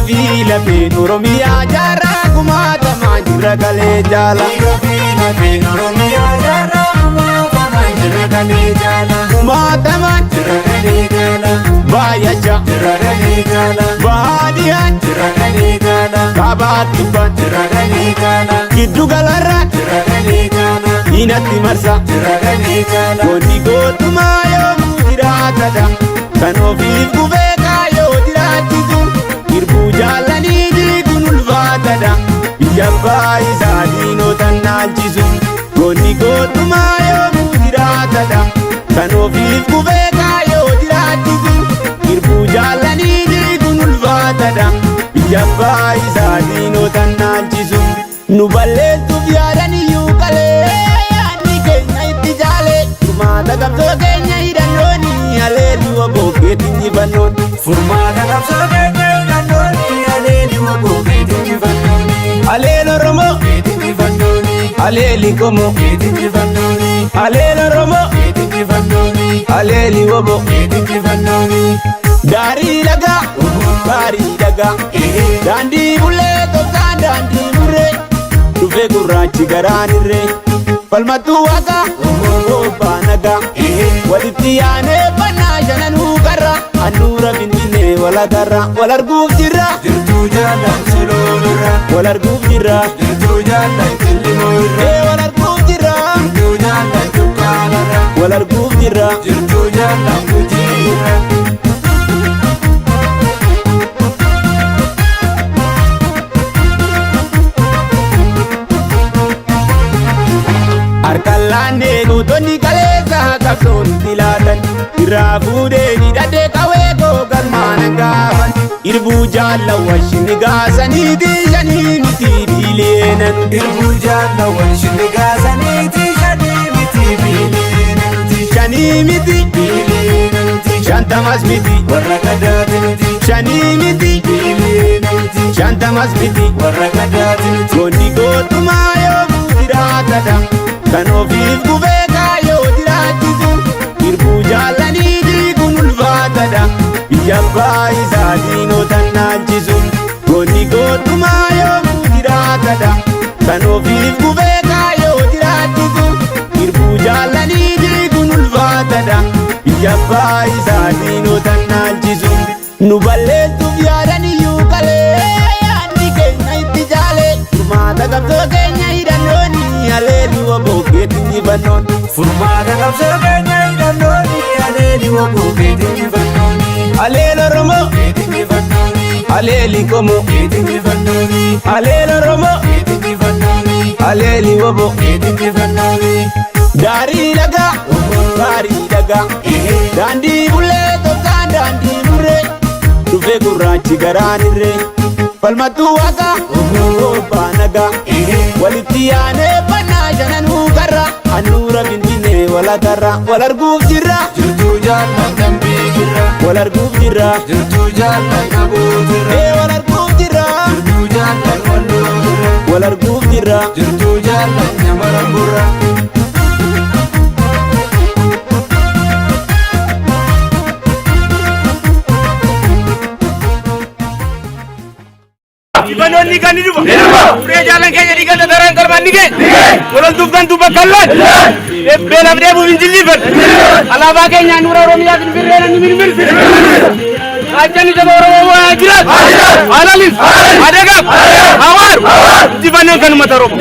fila fino romia jara kumata manjira kale jala Romia jara kumata manjira kale jala kumata manjira kale jala bayacha kale jala badian kale jala kabatiban kale jala kiddu galarra kale jala inatti marsa kale jala goni gotuma yo mudiratada kanofif kubeka yo diratizu irbu jalani digunul vatada yabba isadino tanalchizu goni gotuma yo mudiratada kanofif kubeka yo diratizu irbu jalani digunul vatada yabba isadino tanalchizu nuballetu biarani yukale ani kenya itijale mata kapso kenya idanoni aleli waboketi njibanon Furmata kapso kenya idanoni aleli waboketi njibanoni alelo romo njibanoni aleli komo njibanoni alelo romo njibanoni aleli wabo njibanoni dari daga dandi bulle topta dandi mure dufe gurrachi garanire falmatu waga banaga walitiane bana jananu garra anura binne wala garra walarguf jirra Jirtu jalan sulurra walarguf jirra Jirtu jalan kilimurra walarguf jirra Jirtu jalan tukalarra walarguf jirra Jirtu jalan kujirra Arkalane gutoni kalesa kapson dilatan irafude didade kawego galmanangaman irbu jalla washini gasani dijani miti bilenan Irbu jalan wanshini gazaniti shani miti bilenanti shani miti bilenanti shantamas miti Warra gadatiniti shani miti bilenanti shantamas miti Warra gadatiniti goni gotuma yo mudiratada kanofif kubeka yo diratizu irbu jalani digunul vatada yabba isadino tanalchizu goni gotuma yo mudiratada kanofif kubeka yo diratizu irbu jalani digunul vatada yabba isadino tanalchizu nuballetu biarani yukale ani kenya itijale mata kapso kenya idanoni aleli waboketi njibanon Furmata kapso kenya idanoni aleli waboketi njibanoni alelo romo njibanoni aleli komo njibanoni alelo romo njibanoni aleli wabo njibanoni dari daga dandi bulle topta dandi mure dufe gurrachi garanire falmatu waga banaga walitiane bana jananu garra anura binne wala garra walarguf jirra Jirtu jalan dambi girra walarguf jirra Jirtu jalan nabutirra walarguf jirra Jirtu jalan wallurra walarguf jirra Jirtu jalan nyamarangurra Ibanoni kan hidup. Pria jalan kayaknya di kanta terang korban nike. Walau tufkan tupak kalan. Belam dia bukan jiliban. Alaba kayaknya nura romia kan firman ni mir. Aja ni coba orang ajirat. Alalis. Ada gap. Awar. Ibanon kan mata rom.